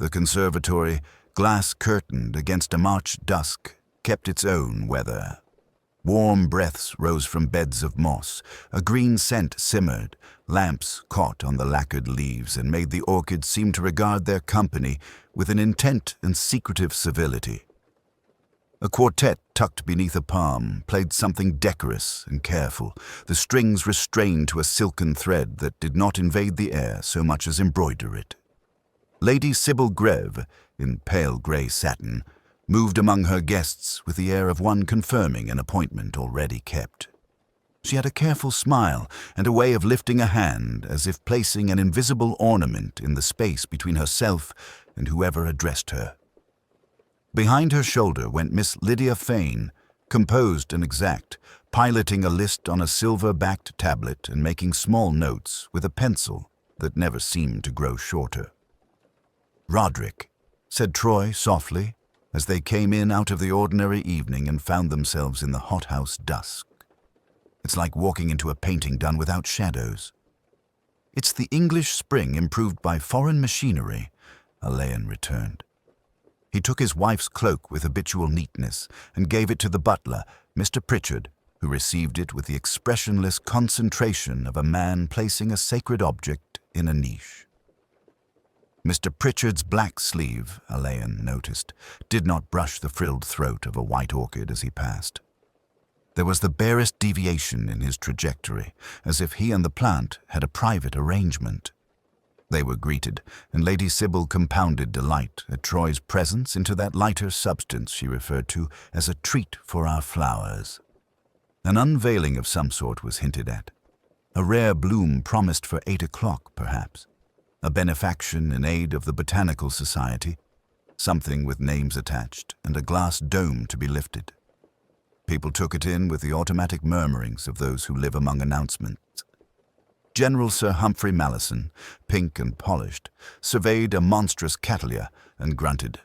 The conservatory, glass-curtained against a March dusk, kept its own weather. Warm breaths rose from beds of moss, a green scent simmered, lamps caught on the lacquered leaves and made the orchids seem to regard their company with an intent and secretive civility. A quartet tucked beneath a palm played something decorous and careful, the strings restrained to a silken thread that did not invade the air so much as embroider it. Lady Sybil Greve, in pale grey satin, moved among her guests with the air of one confirming an appointment already kept. She had a careful smile and a way of lifting a hand as if placing an invisible ornament in the space between herself and whoever addressed her. Behind her shoulder went Miss Lydia Fane, composed and exact, piloting a list on a silver-backed tablet and making small notes with a pencil that never seemed to grow shorter. "Roderick," said Troy softly, as they came in out of the ordinary evening and found themselves in the hothouse dusk. "It's like walking into a painting done without shadows." "It's the English spring improved by foreign machinery," Alleyn returned. He took his wife's cloak with habitual neatness and gave it to the butler, Mr. Pritchard, who received it with the expressionless concentration of a man placing a sacred object in a niche. Mr. Pritchard's black sleeve, Alleyn noticed, did not brush the frilled throat of a white orchid as he passed. There was the barest deviation in his trajectory, as if he and the plant had a private arrangement. They were greeted, and Lady Sybil compounded delight at Troy's presence into that lighter substance she referred to as a treat for our flowers. An unveiling of some sort was hinted at. A rare bloom promised for 8 o'clock, perhaps. A benefaction in aid of the Botanical Society, something with names attached, and a glass dome to be lifted. People took it in with the automatic murmurings of those who live among announcements. General Sir Humphrey Malleson, pink and polished, surveyed a monstrous cattleya and grunted.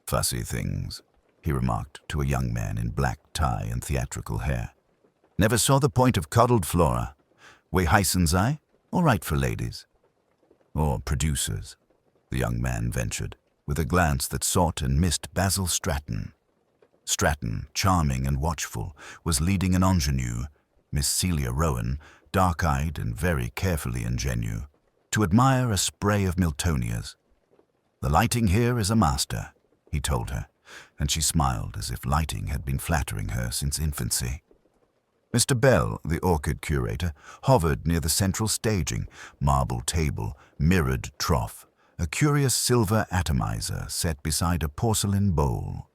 "Fussy things," he remarked to a young man in black tie and theatrical hair. "Never saw the point of coddled flora. We Hyson's eye? All right for ladies." "Or producers," the young man ventured, with a glance that sought and missed Basil Stratton. Stratton, charming and watchful, was leading an ingenue, Miss Celia Rowan, dark-eyed and very carefully ingenue, to admire a spray of Miltonias. "The lighting here is a master," he told her, and she smiled as if lighting had been flattering her since infancy. Mr. Bell, the orchid curator, hovered near the central staging, marble table, mirrored trough, a curious silver atomizer set beside a porcelain bowl.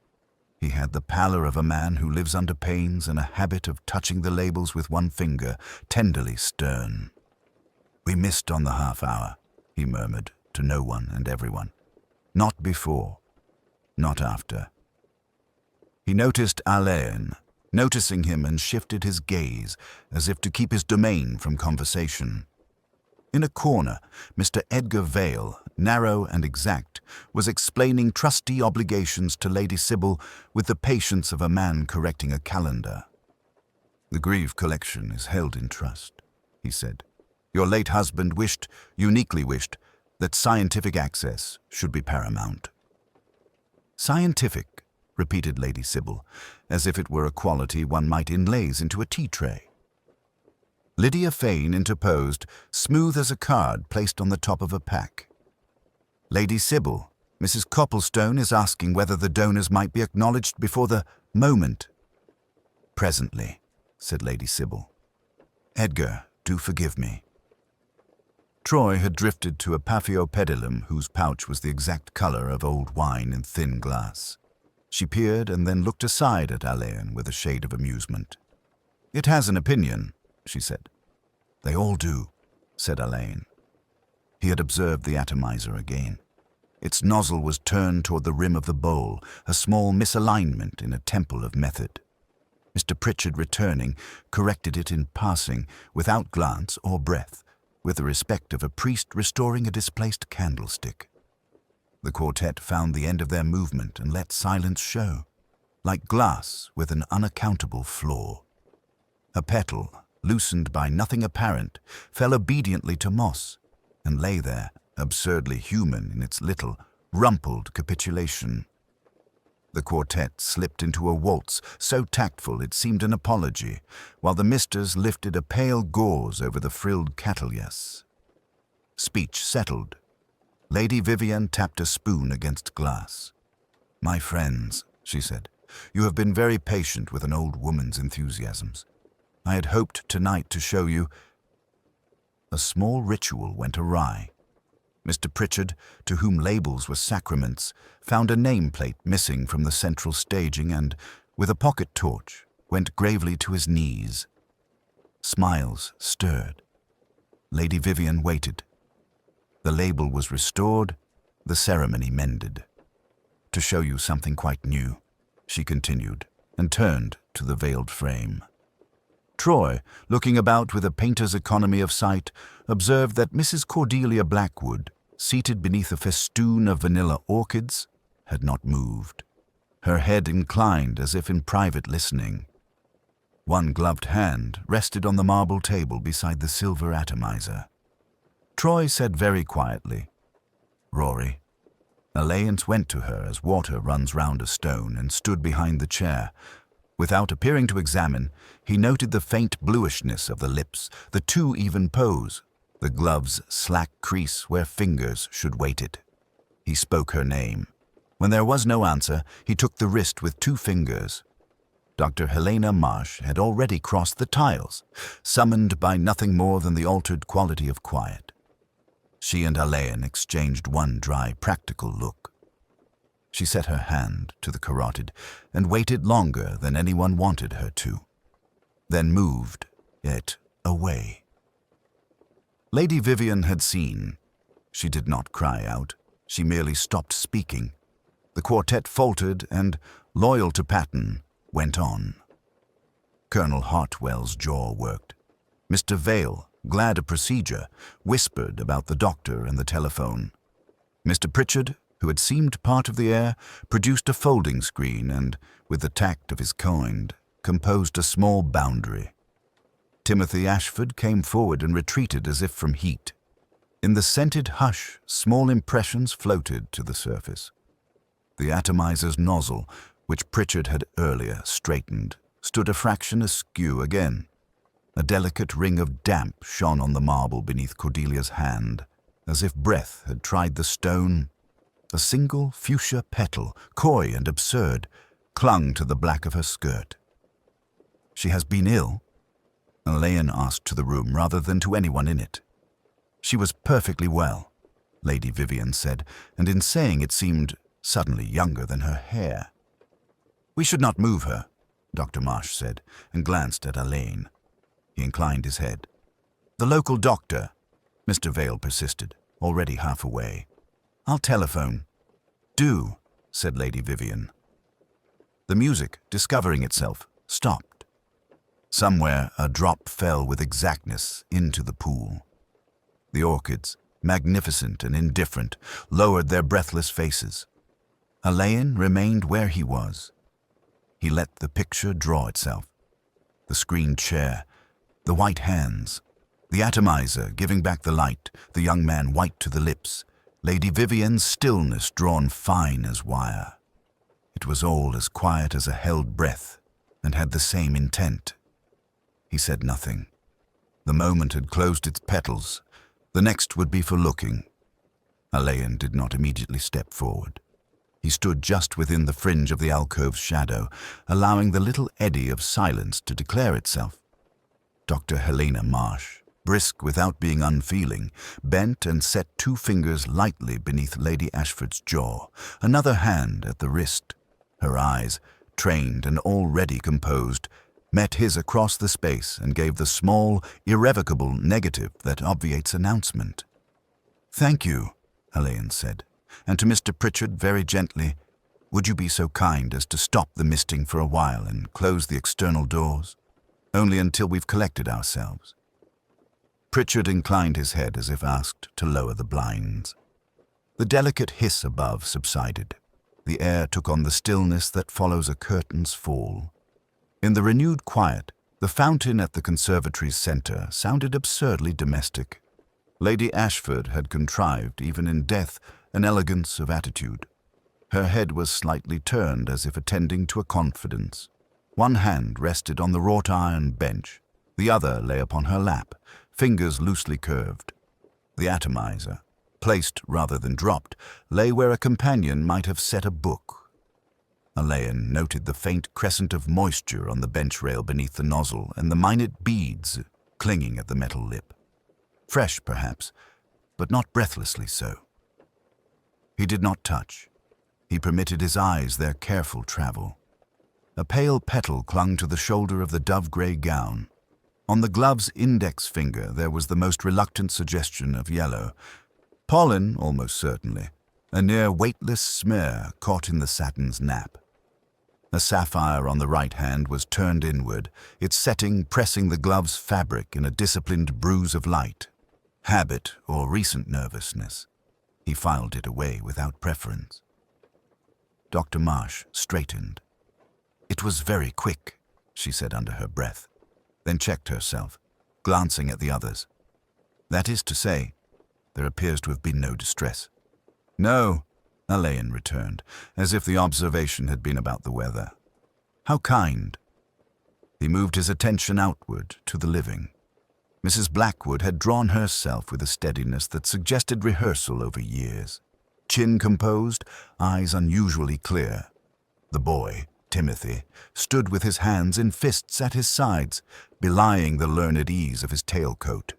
He had the pallor of a man who lives under pains and a habit of touching the labels with one finger, tenderly stern. "We missed on the half-hour," he murmured to no one and everyone. "Not before, not after." He noticed Alleyn, noticing him, and shifted his gaze as if to keep his domain from conversation. In a corner, Mr. Edgar Vale, narrow and exact, was explaining trustee obligations to Lady Sybil with the patience of a man correcting a calendar. "The Grieve collection is held in trust," he said. "Your late husband uniquely wished, that scientific access should be paramount." "Scientific," repeated Lady Sybil, as if it were a quality one might inlace into a tea-tray. Lydia Fane interposed, smooth as a card placed on the top of a pack. "Lady Sybil, Mrs. Copplestone is asking whether the donors might be acknowledged before the moment." "Presently," said Lady Sybil. "Edgar, do forgive me." Troy had drifted to a paphiopedilum whose pouch was the exact color of old wine in thin glass. She peered and then looked aside at Alleyn with a shade of amusement. "It has an opinion," she said. "They all do," said Alleyn. He had observed the atomizer again. Its nozzle was turned toward the rim of the bowl, a small misalignment in a temple of method. Mr. Pritchard, returning, corrected it in passing, without glance or breath, with the respect of a priest restoring a displaced candlestick. The quartet found the end of their movement and let silence show, like glass with an unaccountable flaw. A petal, loosened by nothing apparent, fell obediently to moss, and lay there, absurdly human in its little, rumpled capitulation. The quartet slipped into a waltz so tactful it seemed an apology, while the misters lifted a pale gauze over the frilled cattleyas. Speech settled. Lady Vivian tapped a spoon against glass. "My friends," she said, "you have been very patient with an old woman's enthusiasms. I had hoped tonight to show you—" A small ritual went awry. Mr. Pritchard, to whom labels were sacraments, found a nameplate missing from the central staging and, with a pocket torch, went gravely to his knees. Smiles stirred. Lady Vivian waited. The label was restored, the ceremony mended. "To show you something quite new," she continued, and turned to the veiled frame. Troy, looking about with a painter's economy of sight, observed that Mrs. Cordelia Blackwood, seated beneath a festoon of vanilla orchids, had not moved, her head inclined as if in private listening. One gloved hand rested on the marble table beside the silver atomizer. Troy said very quietly, "Rory." Alleyn went to her as water runs round a stone and stood behind the chair. Without appearing to examine, he noted the faint bluishness of the lips, the too even pose, the glove's slack crease where fingers should weight it. He spoke her name. When there was no answer, he took the wrist with 2 fingers. Dr. Ngaio Marsh had already crossed the tiles, summoned by nothing more than the altered quality of quiet. She and Alleyn exchanged one dry, practical look. She set her hand to the carotid and waited longer than anyone wanted her to, then moved it away. Lady Vivian had seen. She did not cry out. She merely stopped speaking. The quartet faltered and, loyal to pattern, went on. Colonel Hartwell's jaw worked. Mr. Vale, glad of procedure, whispered about the doctor and the telephone. Mr. Pritchard, who had seemed part of the air, produced a folding screen and, with the tact of his kind, composed a small boundary. Timothy Ashford came forward and retreated as if from heat. In the scented hush, small impressions floated to the surface. The atomizer's nozzle, which Pritchard had earlier straightened, stood a fraction askew again. A delicate ring of damp shone on the marble beneath Cordelia's hand, as if breath had tried the stone. A single fuchsia petal, coy and absurd, clung to the black of her skirt. "She has been ill?" Alleyn asked to the room rather than to anyone in it. "She was perfectly well," Lady Vivian said, and in saying it seemed suddenly younger than her hair. "We should not move her," Dr. Marsh said, and glanced at Alleyn. He inclined his head. "The local doctor," Mr. Vale persisted, already half away. "I'll telephone." "Do," said Lady Vivian. The music, discovering itself, stopped. Somewhere a drop fell with exactness into the pool. The orchids, magnificent and indifferent, lowered their breathless faces. Alleyn remained where he was. He let the picture draw itself. The screened chair, the white hands, the atomizer giving back the light, the young man white to the lips, Lady Vivian's stillness drawn fine as wire. It was all as quiet as a held breath, and had the same intent. He said nothing. The moment had closed its petals. The next would be for looking. Alleyn did not immediately step forward. He stood just within the fringe of the alcove's shadow, allowing the little eddy of silence to declare itself. Dr. Ngaio Marsh, brisk without being unfeeling, bent and set 2 fingers lightly beneath Lady Ashford's jaw, another hand at the wrist. Her eyes, trained and already composed, met his across the space and gave the small, irrevocable negative that obviates announcement. "Thank you," Alleyn said, and to Mr. Pritchard very gently, "Would you be so kind as to stop the misting for a while and close the external doors? Only until we've collected ourselves." Pritchard inclined his head as if asked to lower the blinds. The delicate hiss above subsided. The air took on the stillness that follows a curtain's fall. In the renewed quiet, the fountain at the conservatory's center sounded absurdly domestic. Lady Ashford had contrived, even in death, an elegance of attitude. Her head was slightly turned as if attending to a confidence. One hand rested on the wrought iron bench. The other lay upon her lap, fingers loosely curved. The atomizer, placed rather than dropped, lay where a companion might have set a book. Alleyn noted the faint crescent of moisture on the bench rail beneath the nozzle and the minute beads clinging at the metal lip. Fresh, perhaps, but not breathlessly so. He did not touch. He permitted his eyes their careful travel. A pale petal clung to the shoulder of the dove-gray gown. On the glove's index finger there was the most reluctant suggestion of yellow. Pollen, almost certainly, a near weightless smear caught in the satin's nap. A sapphire on the right hand was turned inward, its setting pressing the glove's fabric in a disciplined bruise of light. Habit or recent nervousness. He filed it away without preference. Dr. Marsh straightened. "It was very quick," she said under her breath, then checked herself, glancing at the others. "That is to say, there appears to have been no distress." "No," Alleyn returned, as if the observation had been about the weather. "How kind." He moved his attention outward to the living. Mrs. Blackwood had drawn herself with a steadiness that suggested rehearsal over years. Chin composed, eyes unusually clear. The boy, Timothy, stood with his hands in fists at his sides, belying the learned ease of his tailcoat.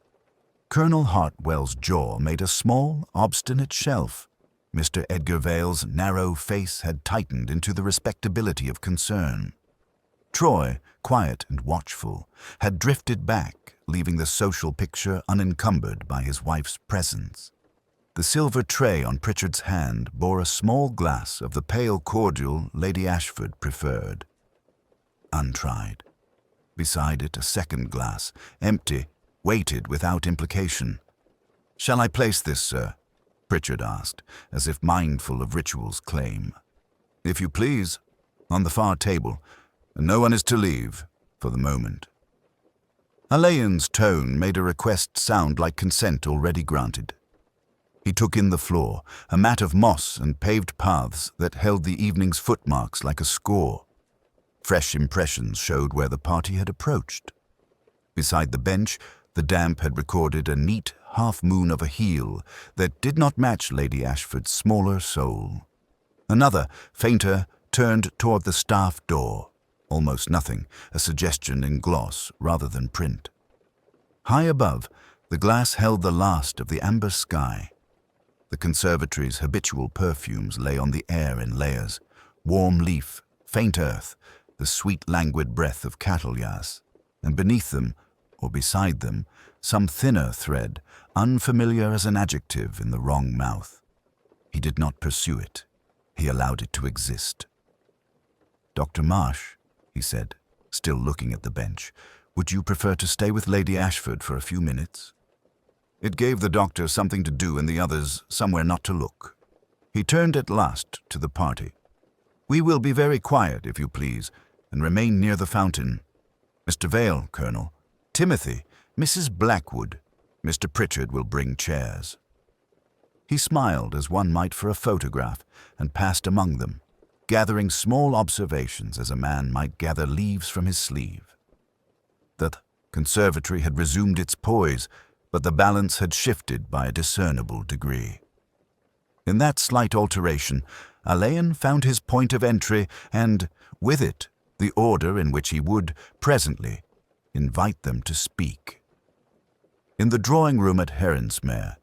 Colonel Hartwell's jaw made a small, obstinate shelf. Mr. Edgar Vale's narrow face had tightened into the respectability of concern. Troy, quiet and watchful, had drifted back, leaving the social picture unencumbered by his wife's presence. The silver tray on Pritchard's hand bore a small glass of the pale cordial Lady Ashford preferred. Untried. Beside it, a second glass, empty, waited without implication. "Shall I place this, sir?" Pritchard asked, as if mindful of ritual's claim. "If you please, on the far table, and no one is to leave, for the moment." Alleyn's tone made a request sound like consent already granted. He took in the floor, a mat of moss and paved paths that held the evening's footmarks like a score. Fresh impressions showed where the party had approached. Beside the bench, the damp had recorded a neat half-moon of a heel that did not match Lady Ashford's smaller sole. Another, fainter, turned toward the staff door. Almost nothing, a suggestion in gloss rather than print. High above, the glass held the last of the amber sky. The conservatory's habitual perfumes lay on the air in layers. Warm leaf, faint earth, the sweet languid breath of cattleyas, and beneath them, or beside them, some thinner thread, unfamiliar as an adjective in the wrong mouth. He did not pursue it. He allowed it to exist. "Dr. Marsh," he said, still looking at the bench, "would you prefer to stay with Lady Ashford for a few minutes?" It gave the doctor something to do and the others somewhere not to look. He turned at last to the party. "We will be very quiet, if you please, and remain near the fountain. Mr. Vale, Colonel. Timothy, Mrs. Blackwood. Mr. Pritchard will bring chairs." He smiled as one might for a photograph and passed among them, gathering small observations as a man might gather leaves from his sleeve. The conservatory had resumed its poise, but the balance had shifted by a discernible degree. In that slight alteration, Alleyn found his point of entry and, with it, the order in which he would, presently, invite them to speak. In the drawing-room at Heronsmere,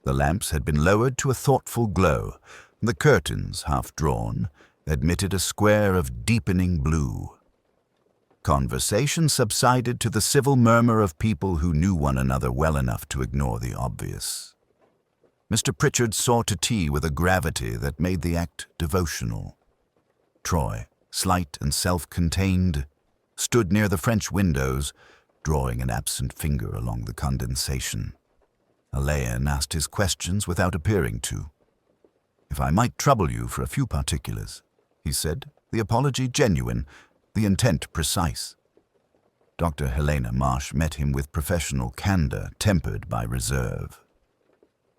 the lamps had been lowered to a thoughtful glow, and the curtains, half drawn, admitted a square of deepening blue. Conversation subsided to the civil murmur of people who knew one another well enough to ignore the obvious. Mr. Pritchard saw to tea with a gravity that made the act devotional. Troy, slight and self-contained, stood near the French windows, drawing an absent finger along the condensation. Alleyn asked his questions without appearing to. "If I might trouble you for a few particulars," he said, the apology genuine, the intent precise. Dr. Ngaio Marsh met him with professional candor tempered by reserve.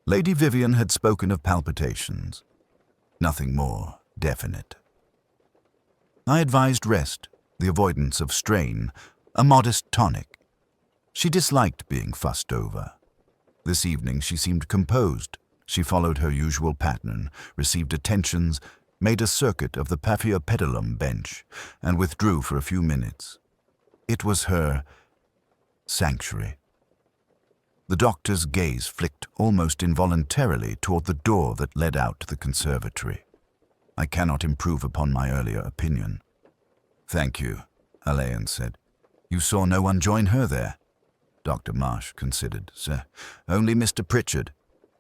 Lady Vivian had spoken of palpitations. Nothing more definite. I advised rest, the avoidance of strain, a modest tonic. She disliked being fussed over. This evening she seemed composed. She followed her usual pattern, received attentions, made a circuit of the Paphiopedilum bench, and withdrew for a few minutes. It was her sanctuary. The doctor's gaze flicked almost involuntarily toward the door that led out to the conservatory. I cannot improve upon my earlier opinion. Thank you, Alleyn said. You saw no one join her there? Dr. Marsh considered. Sir, only Mr. Pritchard.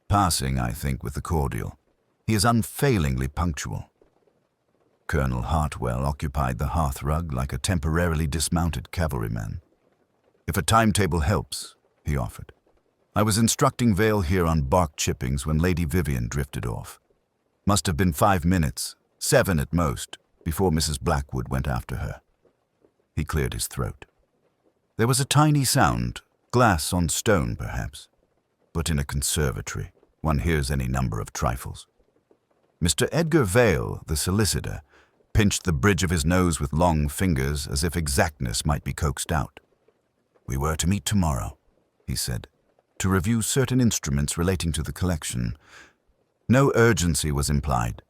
Passing, I think, with the cordial. He is unfailingly punctual. Colonel Hartwell occupied the hearthrug like a temporarily dismounted cavalryman. If a timetable helps, he offered. I was instructing Vale here on bark chippings when Lady Vivian drifted off. Must have been 5 minutes, 7 at most, before Mrs. Blackwood went after her. He cleared his throat. There was a tiny sound, glass on stone perhaps, but in a conservatory one hears any number of trifles. Mr. Edgar Vale, the solicitor, pinched the bridge of his nose with long fingers as if exactness might be coaxed out. We were to meet tomorrow, he said, to review certain instruments relating to the collection. No urgency was implied.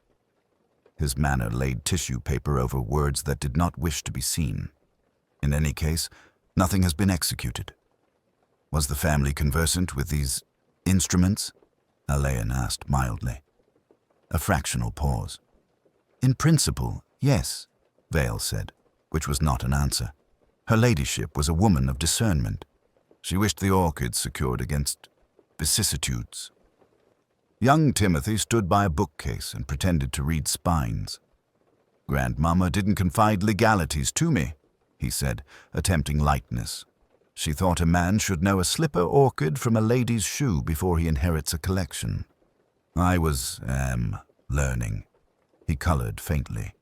His manner laid tissue paper over words that did not wish to be seen. In any case, nothing has been executed. Was the family conversant with these instruments? Alleyn asked mildly. A fractional pause. In principle, yes, Vale said, which was not an answer. Her ladyship was a woman of discernment. She wished the orchids secured against vicissitudes. Young Timothy stood by a bookcase and pretended to read spines. Grandmama didn't confide legalities to me, he said, attempting lightness. She thought a man should know a slipper orchid from a lady's shoe before he inherits a collection. I was, learning. He colored faintly.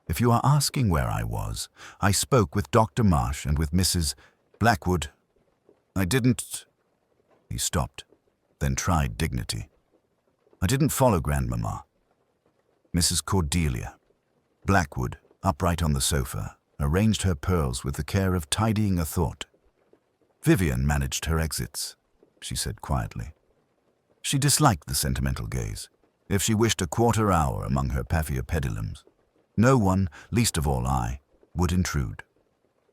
If you are asking where I was, I spoke with Dr. Marsh and with Mrs. Blackwood. I didn't... He stopped, then tried dignity. I didn't follow Grandmama. Mrs. Cordelia. Blackwood, upright on the sofa, arranged her pearls with the care of tidying a thought. Vivian managed her exits, she said quietly. She disliked the sentimental gaze. If she wished a quarter hour among her Paphiopedilums, no one, least of all I, would intrude.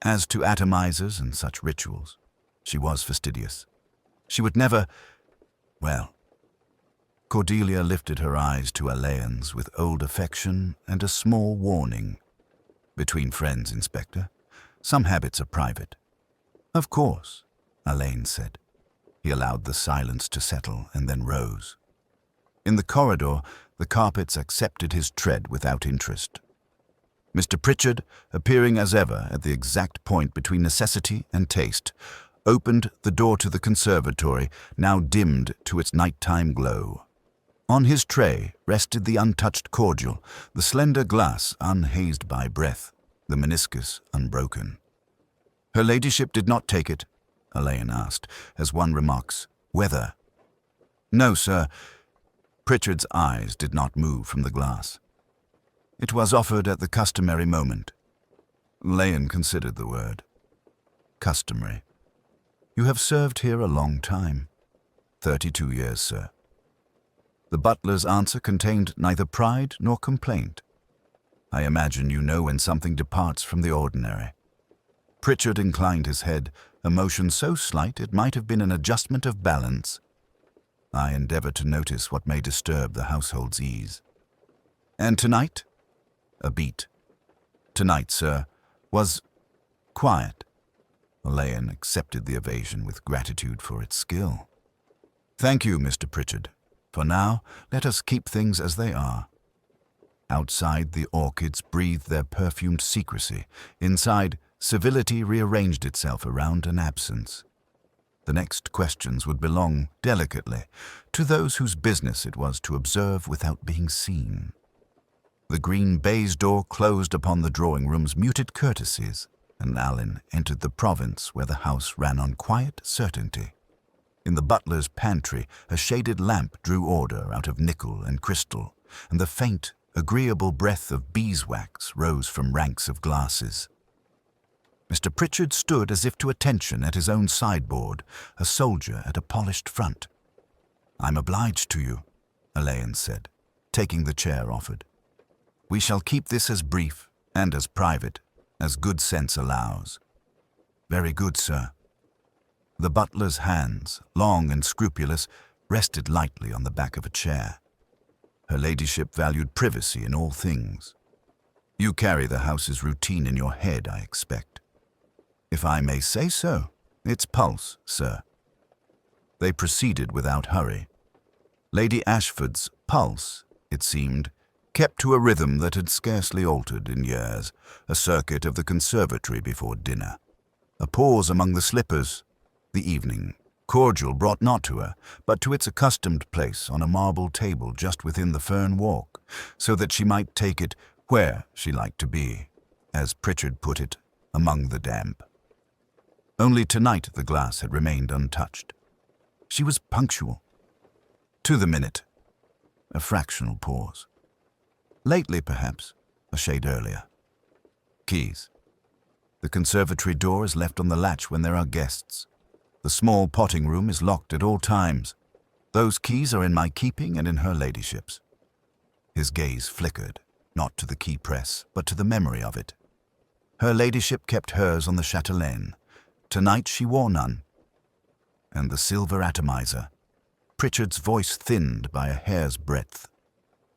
As to atomizers and such rituals, she was fastidious. She would never... Well... Cordelia lifted her eyes to Alleyn's with old affection and a small warning. Between friends, Inspector. Some habits are private. Of course, Alleyn said. He allowed the silence to settle and then rose. In the corridor, the carpets accepted his tread without interest. Mr. Pritchard, appearing as ever at the exact point between necessity and taste, opened the door to the conservatory, now dimmed to its nighttime glow. On his tray rested the untouched cordial, the slender glass unhazed by breath, the meniscus unbroken. Her ladyship did not take it, Alleyn asked, as one remarks, whether. No, sir. Pritchard's eyes did not move from the glass. It was offered at the customary moment. Alleyn considered the word. Customary. You have served here a long time. 32 years, sir. The butler's answer contained neither pride nor complaint. I imagine you know when something departs from the ordinary. Pritchard inclined his head, a motion so slight it might have been an adjustment of balance. I endeavor to notice what may disturb the household's ease. And tonight? A beat. Tonight, sir, was quiet. Alleyn accepted the evasion with gratitude for its skill. Thank you, Mr. Pritchard. For now, let us keep things as they are. Outside, the orchids breathed their perfumed secrecy. Inside, civility rearranged itself around an absence. The next questions would belong, delicately, to those whose business it was to observe without being seen. The green baize door closed upon the drawing-room's muted courtesies, and Alleyn entered the province where the house ran on quiet certainty. In the butler's pantry, a shaded lamp drew order out of nickel and crystal, and the faint, agreeable breath of beeswax rose from ranks of glasses. Mr. Pritchard stood as if to attention at his own sideboard, a soldier at a polished front. "I'm obliged to you," Alleyn said, taking the chair offered. "We shall keep this as brief and as private as good sense allows." "Very good, sir." The butler's hands, long and scrupulous, rested lightly on the back of a chair. Her ladyship valued privacy in all things. "You carry the house's routine in your head, I expect." "If I may say so, it's pulse, sir." They proceeded without hurry. Lady Ashford's pulse, it seemed, kept to a rhythm that had scarcely altered in years, a circuit of the conservatory before dinner, a pause among the slippers, the evening, cordial brought not to her, but to its accustomed place on a marble table just within the fern walk, so that she might take it where she liked to be, as Pritchard put it, among the damp. Only tonight the glass had remained untouched. She was punctual. To the minute. A fractional pause. Lately, perhaps, a shade earlier. Keys. The conservatory door is left on the latch when there are guests. The small potting room is locked at all times. Those keys are in my keeping and in her ladyship's. His gaze flickered, not to the key press, but to the memory of it. Her ladyship kept hers on the chatelaine. Tonight she wore none. And the silver atomizer. Pritchard's voice thinned by a hair's breadth.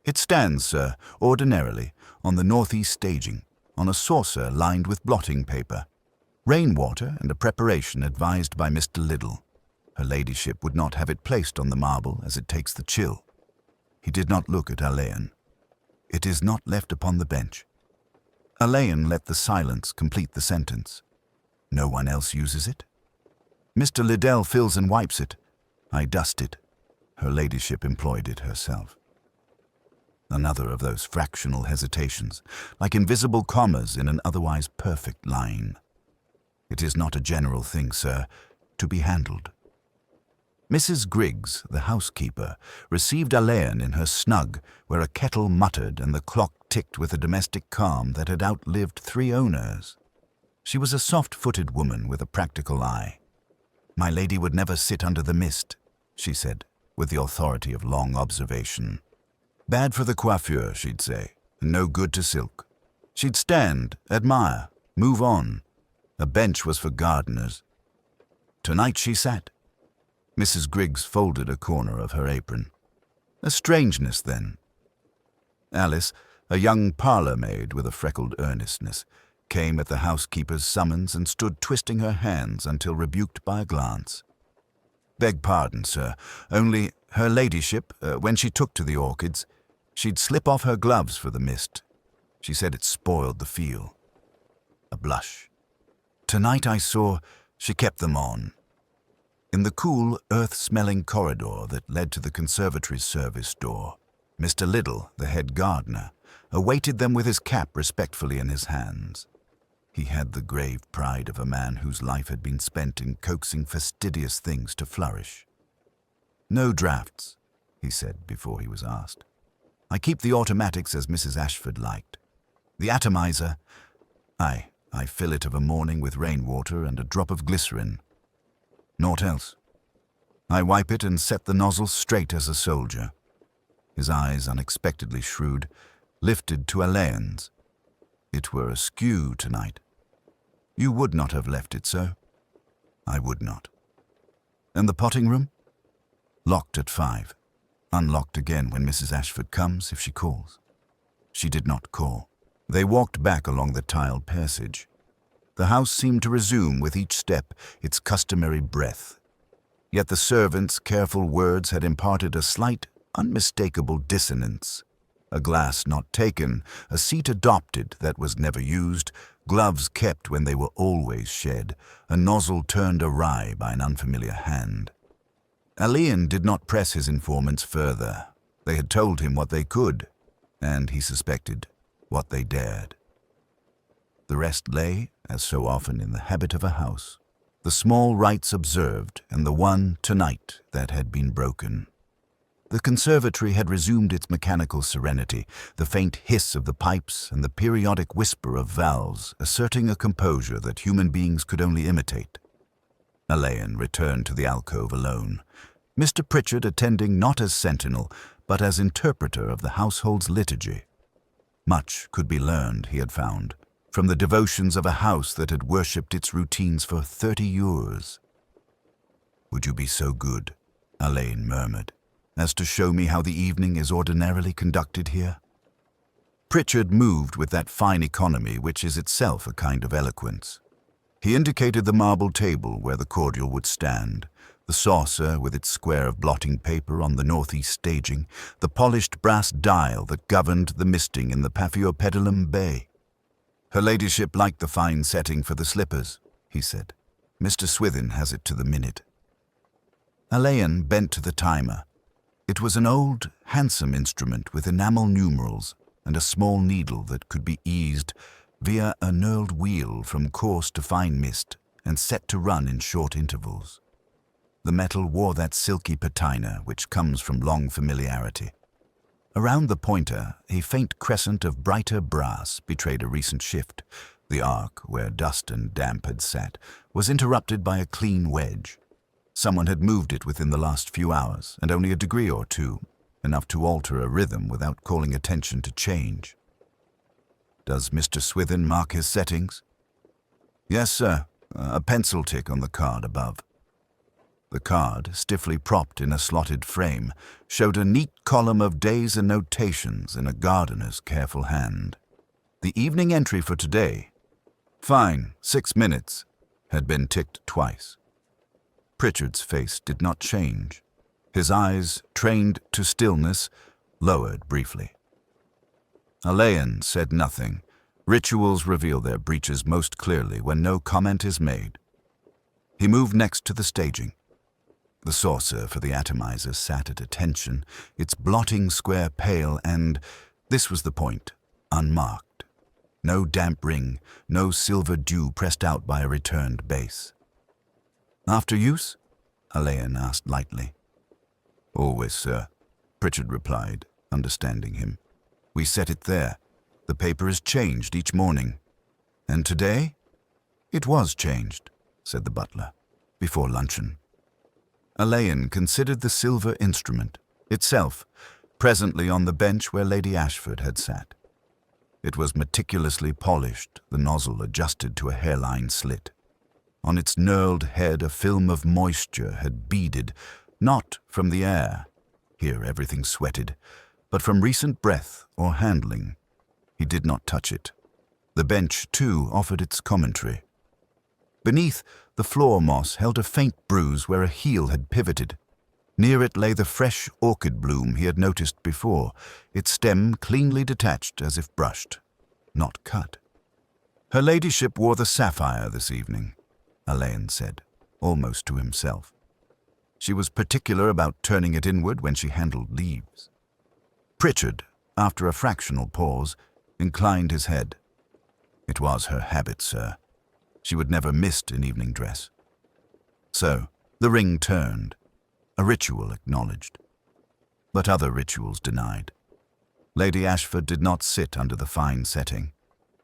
"It stands, sir, ordinarily, on the northeast staging, on a saucer lined with blotting paper. Rainwater and a preparation advised by Mr. Liddell. Her ladyship would not have it placed on the marble, as it takes the chill." He did not look at Alleyn. "It is not left upon the bench." Alleyn let the silence complete the sentence. "No one else uses it?" "Mr. Liddell fills and wipes it. I dust it." Her ladyship employed it herself. Another of those fractional hesitations, like invisible commas in an otherwise perfect line. "It is not a general thing, sir, to be handled." Mrs. Griggs, the housekeeper, received Alleyn in her snug, where a kettle muttered and the clock ticked with a domestic calm that had outlived 3 owners. She was a soft-footed woman with a practical eye. "My lady would never sit under the mist," she said, with the authority of long observation. "Bad for the coiffure," she'd say, and no good to silk. She'd stand, admire, move on. A bench was for gardeners. Tonight she sat. Mrs. Griggs folded a corner of her apron. A strangeness, then. Alice, a young parlour-maid with a freckled earnestness, came at the housekeeper's summons and stood twisting her hands until rebuked by a glance. "Beg pardon, sir, only her ladyship, when she took to the orchids, she'd slip off her gloves for the mist. She said it spoiled the feel." A blush. "Tonight I saw she kept them on." In the cool, earth-smelling corridor that led to the conservatory's service door, Mr. Liddell, the head gardener, awaited them with his cap respectfully in his hands. He had the grave pride of a man whose life had been spent in coaxing fastidious things to flourish. "No draughts," he said before he was asked. "I keep the automatics as Mrs. Ashford liked. The atomizer, I fill it of a morning with rainwater and a drop of glycerin. Naught else. I wipe it and set the nozzle straight as a soldier." His eyes, unexpectedly shrewd, lifted to Alleyn's. "It were askew tonight. You would not have left it so?" "I would not." "And the potting room?" "Locked at 5. Unlocked again when Mrs. Ashford comes, if she calls." She did not call. They walked back along the tiled passage. The house seemed to resume with each step its customary breath. Yet the servant's careful words had imparted a slight, unmistakable dissonance. A glass not taken, a seat adopted that was never used, gloves kept when they were always shed, a nozzle turned awry by an unfamiliar hand. Alleyn did not press his informants further. They had told him what they could, and, he suspected, what they dared. The rest lay, as so often in the habit of a house, the small rites observed and the one, tonight, that had been broken. The conservatory had resumed its mechanical serenity, the faint hiss of the pipes and the periodic whisper of valves asserting a composure that human beings could only imitate. Alleyn returned to the alcove alone, Mr. Pritchard attending not as sentinel, but as interpreter of the household's liturgy. Much could be learned, he had found, from the devotions of a house that had worshipped its routines for 30 years. "Would you be so good," Alleyn murmured, "as to show me how the evening is ordinarily conducted here?" Pritchard moved with that fine economy which is itself a kind of eloquence. He indicated the marble table where the cordial would stand, the saucer with its square of blotting paper on the northeast staging, the polished brass dial that governed the misting in the Paphiopedilum bay. "Her ladyship liked the fine setting for the slippers," he said. "Mr. Swithin has it to the minute." Alleyn bent to the timer. It was an old, handsome instrument with enamel numerals and a small needle that could be eased via a knurled wheel from coarse to fine mist and set to run in short intervals. The metal wore that silky patina which comes from long familiarity. Around the pointer, a faint crescent of brighter brass betrayed a recent shift. The arc, where dust and damp had sat, was interrupted by a clean wedge. Someone had moved it within the last few hours, and only a degree or two, enough to alter a rhythm without calling attention to change. "Does Mr. Swithin mark his settings?" "Yes, sir. A pencil tick on the card above." The card, stiffly propped in a slotted frame, showed a neat column of days and notations in a gardener's careful hand. The evening entry for today, "Fine, 6 minutes," had been ticked twice. Pritchard's face did not change. His eyes, trained to stillness, lowered briefly. Alleyn said nothing. Rituals reveal their breaches most clearly when no comment is made. He moved next to the staging. The saucer for the atomizer sat at attention, its blotting square pale and, this was the point, unmarked. No damp ring, no silver dew pressed out by a returned base. "After use?" Alleyn asked lightly. "Always, sir," Pritchard replied, understanding him. "We set it there. The paper is changed each morning." "And today?" "It was changed," said the butler, "before luncheon." Alleyn considered the silver instrument, itself, presently on the bench where Lady Ashford had sat. It was meticulously polished, the nozzle adjusted to a hairline slit. On its knurled head a film of moisture had beaded, not from the air, here everything sweated, but from recent breath or handling. He did not touch it. The bench, too, offered its commentary. Beneath, the floor moss held a faint bruise where a heel had pivoted. Near it lay the fresh orchid bloom he had noticed before, its stem cleanly detached as if brushed, not cut. "Her ladyship wore the sapphire this evening," Alleyn said, almost to himself. "She was particular about turning it inward when she handled leaves." Pritchard, after a fractional pause, inclined his head. "It was her habit, sir. She would never miss an evening dress." So, the ring turned, a ritual acknowledged, but other rituals denied. Lady Ashford did not sit under the fine setting.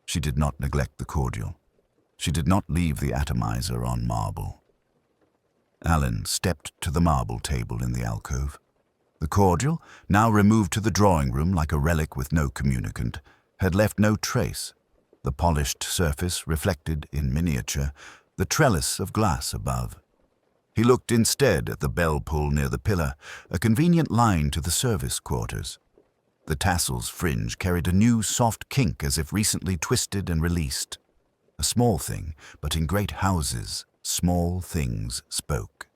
She did not neglect the cordial. She did not leave the atomizer on marble. Alleyn stepped to the marble table in the alcove. The cordial, now removed to the drawing-room like a relic with no communicant, had left no trace. The polished surface reflected, in miniature, the trellis of glass above. He looked instead at the bell-pull near the pillar, a convenient line to the service quarters. The tassel's fringe carried a new soft kink as if recently twisted and released. A small thing, but in great houses, small things spoke.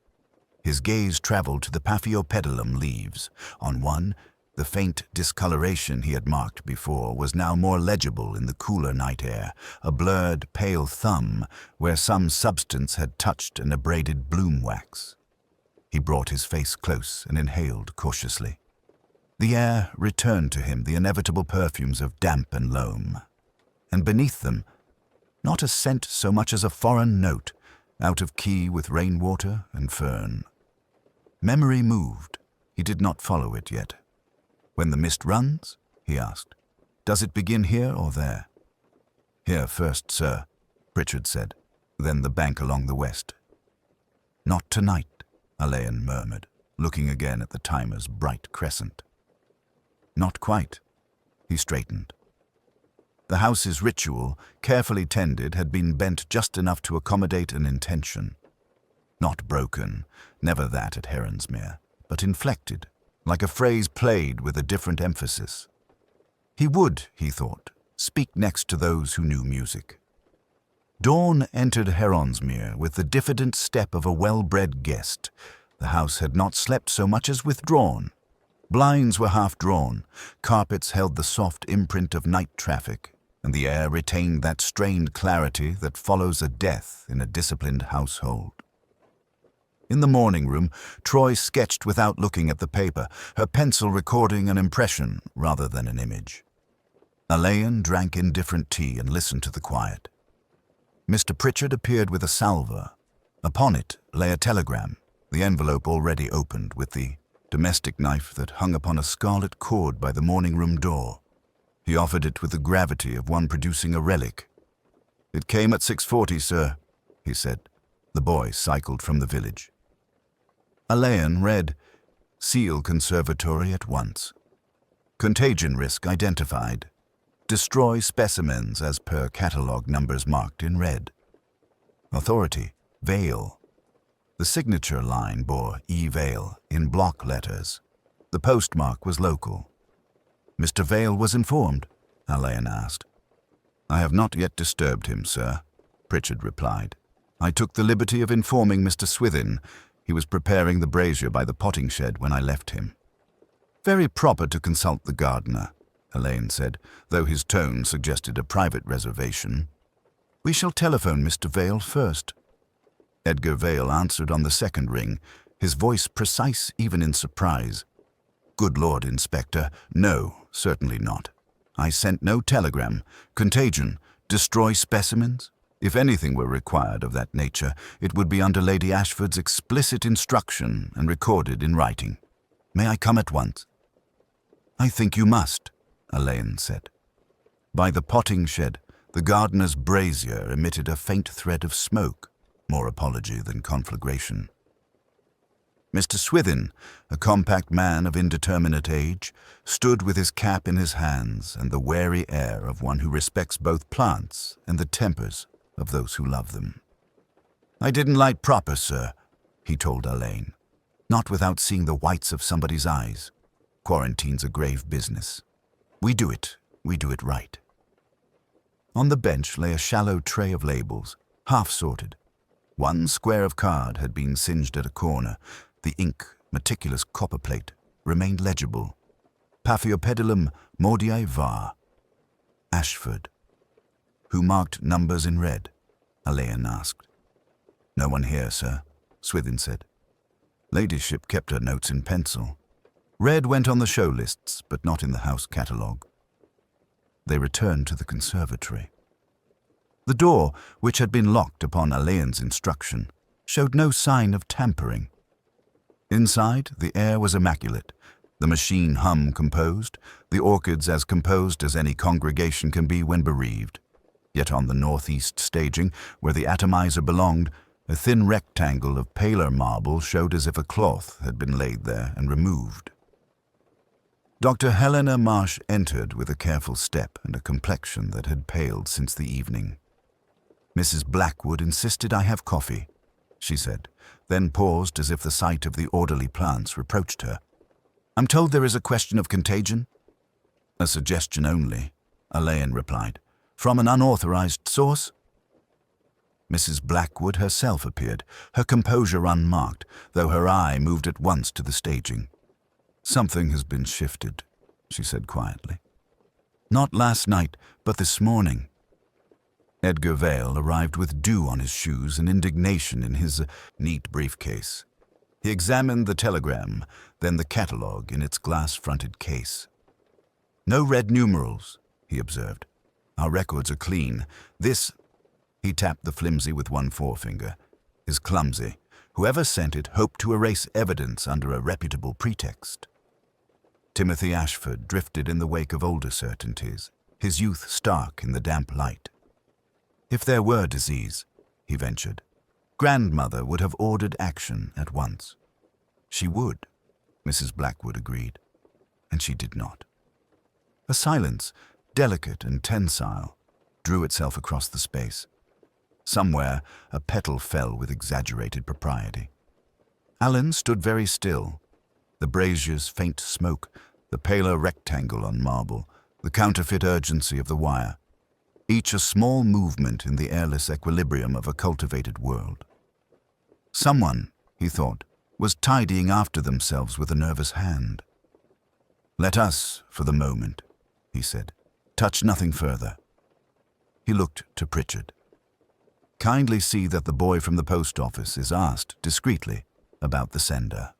His gaze traveled to the Paphiopedilum leaves. On one, the faint discoloration he had marked before was now more legible in the cooler night air, a blurred, pale thumb where some substance had touched an abraded bloom wax. He brought his face close and inhaled cautiously. The air returned to him the inevitable perfumes of damp and loam. And beneath them, not a scent so much as a foreign note, out of key with rainwater and fern. Memory moved. He did not follow it yet. "When the mist runs?" he asked. "Does it begin here or there?" "Here first, sir," Pritchard said, "then the bank along the west." "Not tonight," Alleyn murmured, looking again at the timer's bright crescent. "Not quite." He straightened. The house's ritual, carefully tended, had been bent just enough to accommodate an intention. Not broken, never that at Heronsmere, but inflected, like a phrase played with a different emphasis. He would, he thought, speak next to those who knew music. Dawn entered Heronsmere with the diffident step of a well-bred guest. The house had not slept so much as withdrawn. Blinds were half drawn, carpets held the soft imprint of night traffic, and the air retained that strained clarity that follows a death in a disciplined household. In the morning room, Troy sketched without looking at the paper, her pencil recording an impression rather than an image. Alleyn drank indifferent tea and listened to the quiet. Mr. Pritchard appeared with a salver. Upon it lay a telegram, the envelope already opened, with the domestic knife that hung upon a scarlet cord by the morning room door. He offered it with the gravity of one producing a relic. "It came at 6:40, sir," he said. The boy cycled from the village. Alleyn read, "Seal Conservatory at once. Contagion risk identified. Destroy specimens as per catalogue numbers marked in red. Authority, Vale." The signature line bore E. Vale in block letters. The postmark was local. "Mr. Vale was informed?" Alleyn asked. "I have not yet disturbed him, sir," Pritchard replied. "I took the liberty of informing Mr. Swithin. He was preparing the brazier by the potting shed when I left him." "Very proper to consult the gardener," Alleyn said, though his tone suggested a private reservation. "We shall telephone Mr. Vale first." Edgar Vale answered on the second ring, his voice precise even in surprise. "Good Lord, Inspector, no, certainly not. I sent no telegram. Contagion, destroy specimens? If anything were required of that nature, it would be under Lady Ashford's explicit instruction and recorded in writing. May I come at once?" "I think you must," Alleyn said. By the potting shed, the gardener's brazier emitted a faint thread of smoke, more apology than conflagration. Mr. Swithin, a compact man of indeterminate age, stood with his cap in his hands and the wary air of one who respects both plants and the tempers of those who love them. "I didn't light proper, sir," he told Alleyn. "Not without seeing the whites of somebody's eyes. Quarantine's a grave business. We do it right." On the bench lay a shallow tray of labels, half sorted. One square of card had been singed at a corner. The ink, meticulous copperplate, remained legible. Paphiopedilum mordiae var. Ashford. "Who marked numbers in red?" Alleyn asked. "No one here, sir," Swithin said. "Ladyship kept her notes in pencil. Red went on the show lists, but not in the house catalogue." They returned to the conservatory. The door, which had been locked upon Alleyn's instruction, showed no sign of tampering. Inside, the air was immaculate, the machine hum composed, the orchids as composed as any congregation can be when bereaved. Yet on the northeast staging, where the atomizer belonged, a thin rectangle of paler marble showed as if a cloth had been laid there and removed. Dr. Ngaio Marsh entered with a careful step and a complexion that had paled since the evening. "Mrs. Blackwood insisted I have coffee," she said, then paused as if the sight of the orderly plants reproached her. "I'm told there is a question of contagion?" "A suggestion only," Alleyn replied. "From an unauthorized source?" Mrs. Blackwood herself appeared, her composure unmarked, though her eye moved at once to the staging. "Something has been shifted," she said quietly. "Not last night, but this morning." Edgar Vale arrived with dew on his shoes and indignation in his neat briefcase. He examined the telegram, then the catalogue in its glass-fronted case. "No red numerals," he observed. "Our records are clean. This—" he tapped the flimsy with one forefinger. is clumsy. Whoever sent it hoped to erase evidence under a reputable pretext. Timothy Ashford drifted in the wake of older certainties, his youth stark in the damp light. If there were disease, he ventured, grandmother would have ordered action at once. She would, Mrs. Blackwood agreed, and she did not. A silence, delicate and tensile, drew itself across the space. Somewhere, a petal fell with exaggerated propriety. Alleyn stood very still, the brazier's faint smoke, the paler rectangle on marble, the counterfeit urgency of the wire, each a small movement in the airless equilibrium of a cultivated world. Someone, he thought, was tidying after themselves with a nervous hand. "Let us, for the moment," he said, "touch nothing further." He looked to Pritchard. "Kindly see that the boy from the post office is asked discreetly about the sender."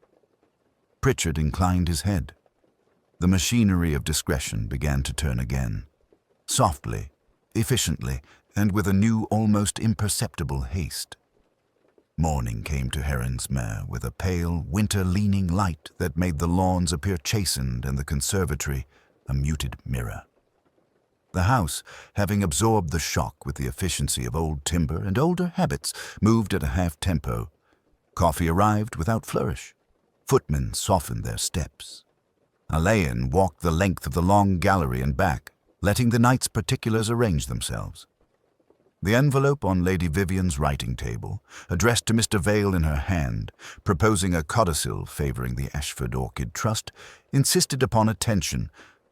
Pritchard inclined his head. The machinery of discretion began to turn again, softly, efficiently, and with a new, almost imperceptible haste. Morning came to Heronsmere with a pale, winter-leaning light that made the lawns appear chastened and the conservatory a muted mirror. The house, having absorbed the shock with the efficiency of old timber and older habits, moved at a half-tempo. Coffee arrived without flourish. Footmen softened their steps. Alleyn walked the length of the long gallery and back, letting the night's particulars arrange themselves. The envelope on Lady Vivian's writing table, addressed to Mr. Vale in her hand, proposing a codicil favouring the Ashford Orchid Trust, insisted upon attention,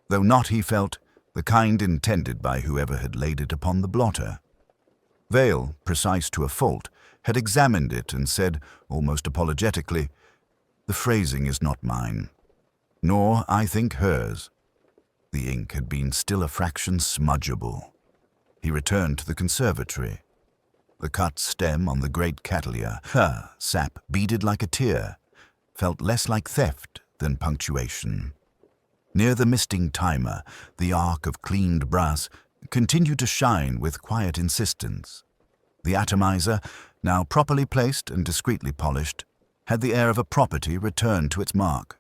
though not, he felt, the kind intended by whoever had laid it upon the blotter. Vale, precise to a fault, had examined it and said, almost apologetically, "The phrasing is not mine, nor, I think, hers." The ink had been still a fraction smudgeable. He returned to the conservatory. The cut stem on the great cattleyas, her sap beaded like a tear, felt less like theft than punctuation. Near the misting timer, the arc of cleaned brass continued to shine with quiet insistence. The atomizer, now properly placed and discreetly polished, had the air of a property returned to its mark.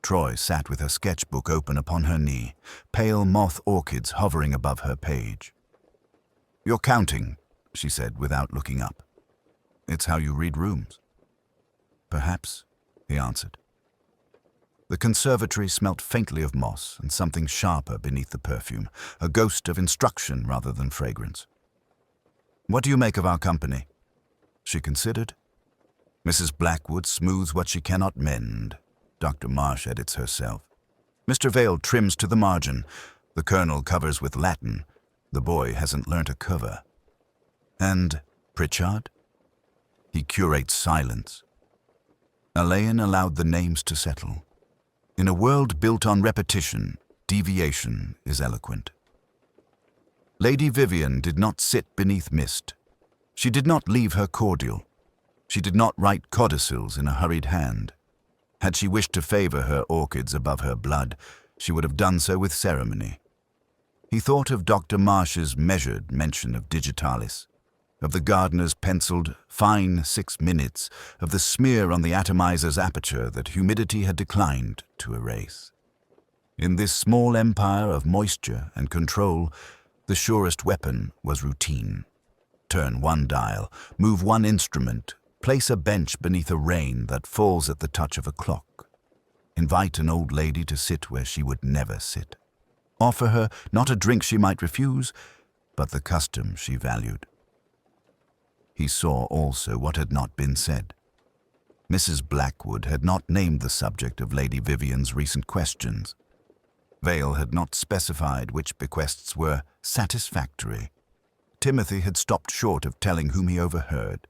Troy sat with her sketchbook open upon her knee, pale moth orchids hovering above her page. "You're counting," she said without looking up. "It's how you read rooms." "Perhaps," he answered. The conservatory smelt faintly of moss and something sharper beneath the perfume, a ghost of instruction rather than fragrance. "What do you make of our company?" She considered. "Mrs. Blackwood smooths what she cannot mend. Dr. Marsh edits herself. Mr. Vale trims to the margin. The Colonel covers with Latin. The boy hasn't learnt a cover. And Pritchard? He curates silence." Alleyn allowed the names to settle. In a world built on repetition, deviation is eloquent. Lady Vivian did not sit beneath mist. She did not leave her cordial. She did not write codicils in a hurried hand. Had she wished to favour her orchids above her blood, she would have done so with ceremony. He thought of Dr. Marsh's measured mention of digitalis, of the gardener's penciled, fine 6 minutes, of the smear on the atomizer's aperture that humidity had declined to erase. In this small empire of moisture and control, the surest weapon was routine. Turn one dial, move one instrument, place a bench beneath a rain that falls at the touch of a clock. Invite an old lady to sit where she would never sit. Offer her not a drink she might refuse, but the custom she valued. He saw also what had not been said. Mrs. Blackwood had not named the subject of Lady Vivian's recent questions. Vale had not specified which bequests were satisfactory. Timothy had stopped short of telling whom he overheard.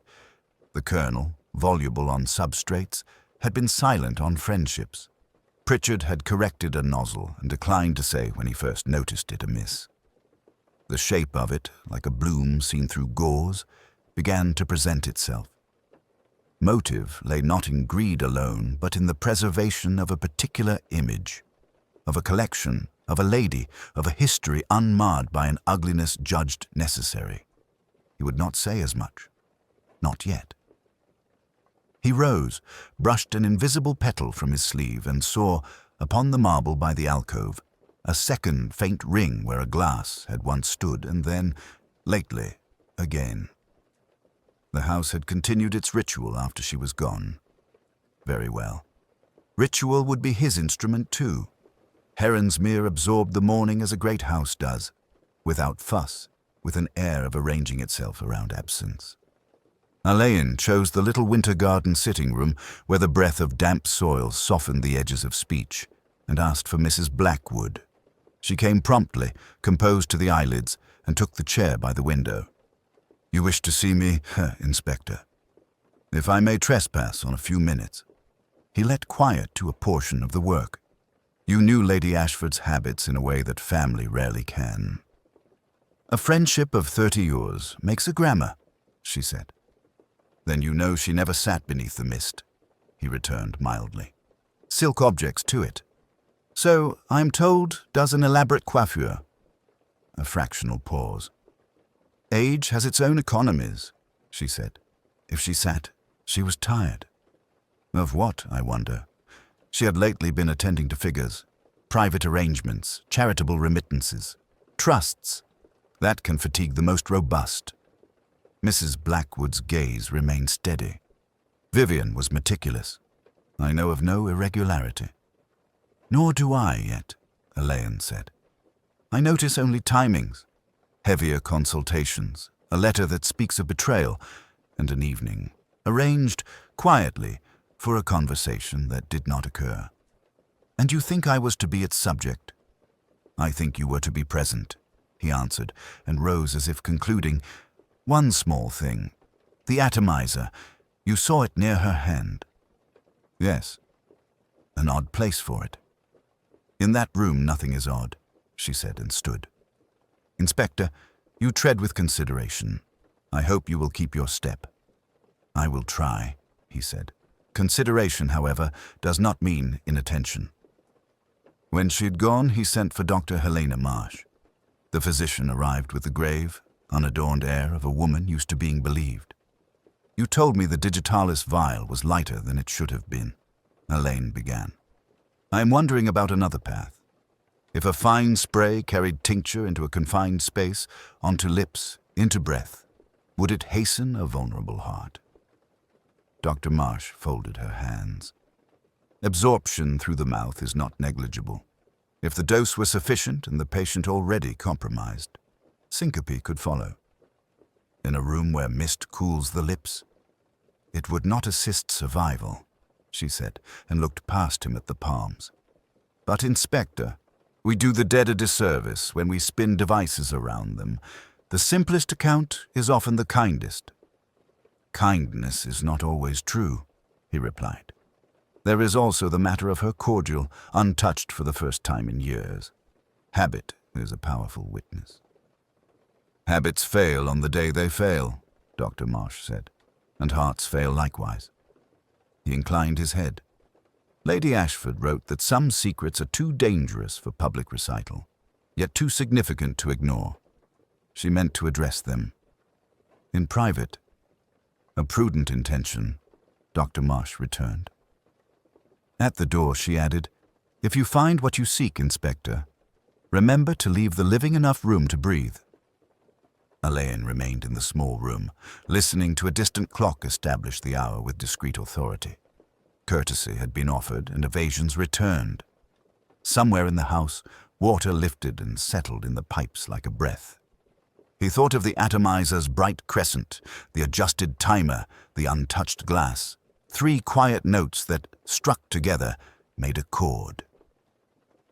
The Colonel, voluble on substrates, had been silent on friendships. Pritchard had corrected a nozzle and declined to say when he first noticed it amiss. The shape of it, like a bloom seen through gauze, began to present itself. Motive lay not in greed alone, but in the preservation of a particular image, of a collection, of a lady, of a history unmarred by an ugliness judged necessary. He would not say as much. Not yet. He rose, brushed an invisible petal from his sleeve, and saw, upon the marble by the alcove, a second faint ring where a glass had once stood, and then, lately, again. The house had continued its ritual after she was gone. Very well. Ritual would be his instrument too. Heronsmere absorbed the morning as a great house does, without fuss, with an air of arranging itself around absence. Alleyn chose the little winter garden sitting room where the breath of damp soil softened the edges of speech, and asked for Mrs. Blackwood. She came promptly, composed to the eyelids, and took the chair by the window. "You wish to see me, Inspector? If I may trespass on a few minutes." He let quiet to a portion of the work. "You knew Lady Ashford's habits in a way that family rarely can." "A friendship of 30 years makes a grammar," she said. "Then you know she never sat beneath the mist," he returned mildly. "Silk objects to it. So, I'm told, does an elaborate coiffure." A fractional pause. "Age has its own economies," she said. If she sat, she was tired. Of what, I wonder? She had lately been attending to figures, private arrangements, charitable remittances, trusts. That can fatigue the most robust. Mrs. Blackwood's gaze remained steady. Vivian was meticulous. I know of no irregularity. "Nor do I yet," Alleyn said. "I notice only timings, heavier consultations, a letter that speaks of betrayal, and an evening, arranged quietly for a conversation that did not occur. And you think I was to be its subject?" "I think you were to be present," he answered, and rose as if concluding. "One small thing. The atomizer. You saw it near her hand." "Yes." "An odd place for it." "In that room nothing is odd," she said, and stood. "Inspector, you tread with consideration. I hope you will keep your step." "I will try," he said. Consideration, however, does not mean inattention. When she had gone, he sent for Dr. Ngaio Marsh. The physician arrived with the grave, unadorned air of a woman used to being believed. "You told me the digitalis vial was lighter than it should have been," Alleyn began. "I am wondering about another path. If a fine spray carried tincture into a confined space, onto lips, into breath, would it hasten a vulnerable heart?" Dr. Marsh folded her hands. "Absorption through the mouth is not negligible. If the dose were sufficient and the patient already compromised, syncope could follow. In a room where mist cools the lips, it would not assist survival," she said, and looked past him at the palms. "But, Inspector, we do the dead a disservice when we spin devices around them. The simplest account is often the kindest." "Kindness is not always true," he replied. "There is also the matter of her cordial, untouched for the first time in years. Habit is a powerful witness." "Habits fail on the day they fail," Dr. Marsh said, "and hearts fail likewise." He inclined his head. "Lady Ashford wrote that some secrets are too dangerous for public recital, yet too significant to ignore. She meant to address them in private." "A prudent intention," Dr. Marsh returned. At the door she added, "If you find what you seek, Inspector, remember to leave the living enough room to breathe." Alleyn remained in the small room, listening to a distant clock establish the hour with discreet authority. Courtesy had been offered and evasions returned. Somewhere in the house, water lifted and settled in the pipes like a breath. He thought of the atomizer's bright crescent, the adjusted timer, the untouched glass. 3 quiet notes that, struck together, made a chord.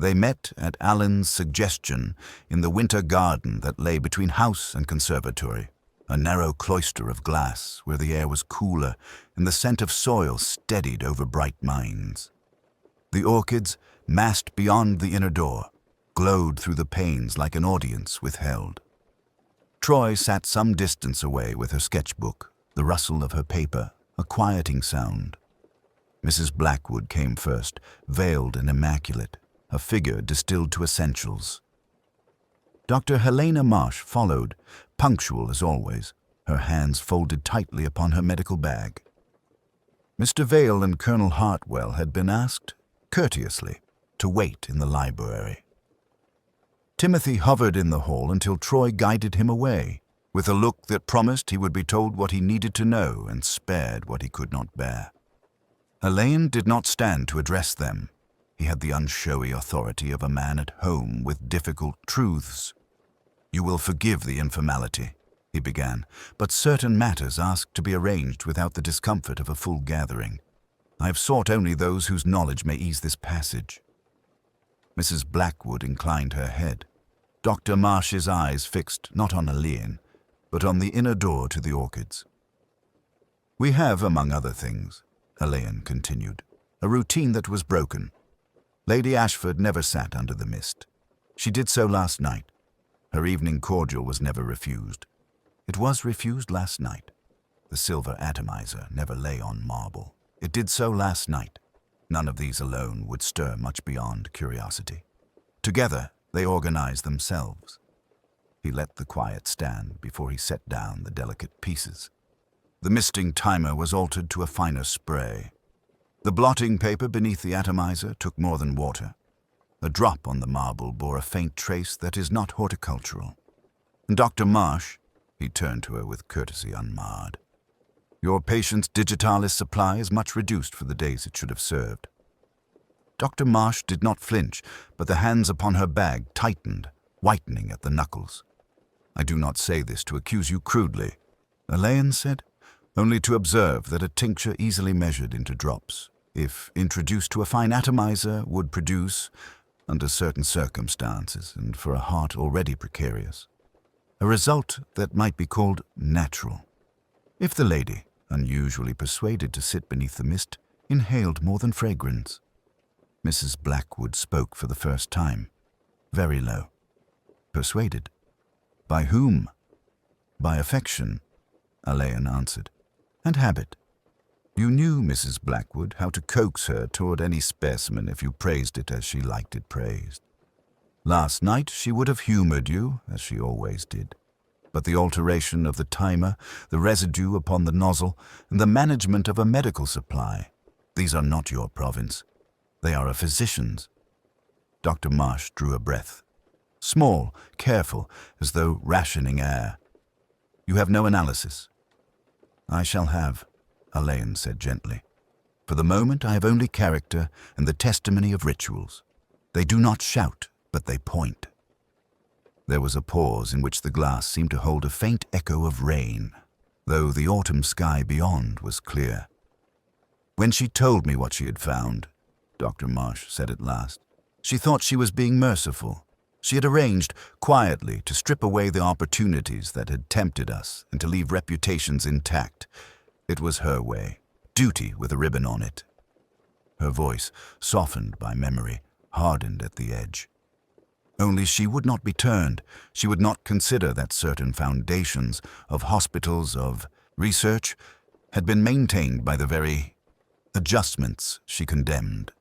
They met, at Alleyn's suggestion, in the winter garden that lay between house and conservatory, a narrow cloister of glass where the air was cooler and the scent of soil steadied over bright minds. The orchids, massed beyond the inner door, glowed through the panes like an audience withheld. Troy sat some distance away with her sketchbook, the rustle of her paper, a quieting sound. Mrs. Blackwood came first, veiled and immaculate, a figure distilled to essentials. Dr. Ngaio Marsh followed, punctual as always, her hands folded tightly upon her medical bag. Mr. Vale and Colonel Hartwell had been asked, courteously, to wait in the library. Timothy hovered in the hall until Troy guided him away, with a look that promised he would be told what he needed to know and spared what he could not bear. Alleyn did not stand to address them. He had the unshowy authority of a man at home with difficult truths. "You will forgive the informality," he began, "but certain matters ask to be arranged without the discomfort of a full gathering. I have sought only those whose knowledge may ease this passage." Mrs. Blackwood inclined her head. Dr. Marsh's eyes fixed not on Alleyn, but on the inner door to the orchids. "We have, among other things," Alleyn continued, "a routine that was broken. Lady Ashford never sat under the mist. She did so last night. Her evening cordial was never refused. It was refused last night. The silver atomizer never lay on marble. It did so last night. None of these alone would stir much beyond curiosity. Together, they organized themselves." He let the quiet stand before he set down the delicate pieces. The misting timer was altered to a finer spray. The blotting paper beneath the atomizer took more than water. A drop on the marble bore a faint trace that is not horticultural. And Dr. Marsh, he turned to her with courtesy unmarred, "Your patient's digitalis supply is much reduced for the days it should have served." Dr. Marsh did not flinch, but the hands upon her bag tightened, whitening at the knuckles. "I do not say this to accuse you crudely," Alleyn said, "only to observe that a tincture easily measured into drops, if introduced to a fine atomizer, would produce, under certain circumstances and for a heart already precarious, a result that might be called natural. If the lady, unusually persuaded to sit beneath the mist, inhaled more than fragrance." Mrs. Blackwood spoke for the first time, very low. "Persuaded? By whom?" "By affection," Alleyn answered, "and habit. You knew, Mrs. Blackwood, how to coax her toward any specimen if you praised it as she liked it praised. Last night she would have humored you, as she always did. But the alteration of the timer, the residue upon the nozzle, and the management of a medical supply, these are not your province. They are a physician's." Dr. Marsh drew a breath, small, careful, as though rationing air. "You have no analysis." "I shall have," Alleyn said gently. "For the moment I have only character and the testimony of rituals. They do not shout, but they point." There was a pause in which the glass seemed to hold a faint echo of rain, though the autumn sky beyond was clear. "When she told me what she had found," Dr. Marsh said at last, "she thought she was being merciful. She had arranged, quietly, to strip away the opportunities that had tempted us and to leave reputations intact. It was her way, duty with a ribbon on it." Her voice, softened by memory, hardened at the edge. "Only she would not be turned. She would not consider that certain foundations of hospitals, of research, had been maintained by the very adjustments she condemned."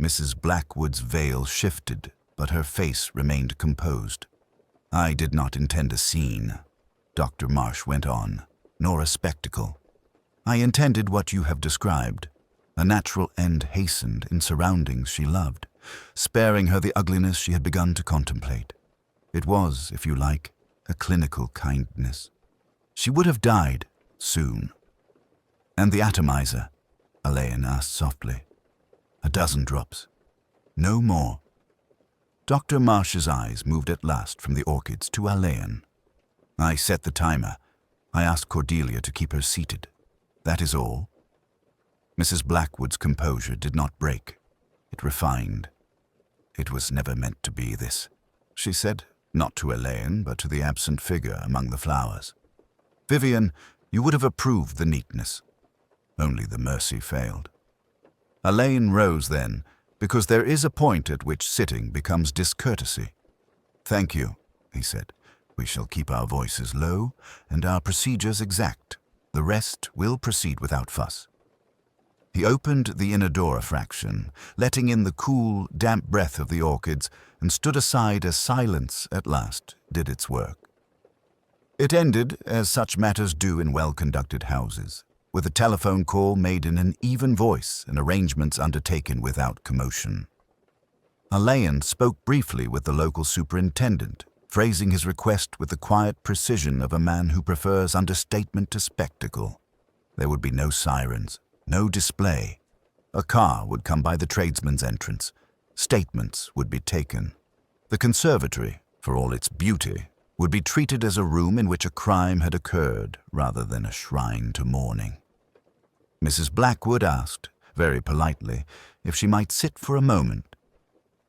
Mrs. Blackwood's veil shifted, but her face remained composed. "I did not intend a scene," Dr. Marsh went on, "nor a spectacle. I intended what you have described, a natural end hastened in surroundings she loved, sparing her the ugliness she had begun to contemplate. It was, if you like, a clinical kindness. She would have died soon." "And the atomizer?" Alleyn asked softly. "A dozen drops. No more." Dr. Marsh's eyes moved at last from the orchids to Alleyn. "I set the timer. I asked Cordelia to keep her seated. That is all." Mrs. Blackwood's composure did not break. It refined. "It was never meant to be this," she said, not to Alleyn, but to the absent figure among the flowers. "Vivian, you would have approved the neatness. Only the mercy failed." Alleyn rose then, because there is a point at which sitting becomes discourtesy. "Thank you," he said. "We shall keep our voices low and our procedures exact. The rest will proceed without fuss." He opened the inner door a fraction, letting in the cool, damp breath of the orchids, and stood aside as silence, at last, did its work. It ended, as such matters do in well-conducted houses. with a telephone call made in an even voice and arrangements undertaken without commotion. Alleyn spoke briefly with the local superintendent, phrasing his request with the quiet precision of a man who prefers understatement to spectacle. There would be no sirens, no display. A car would come by the tradesman's entrance. Statements would be taken. The conservatory, for all its beauty, would be treated as a room in which a crime had occurred rather than a shrine to mourning. Mrs. Blackwood asked, very politely, if she might sit for a moment.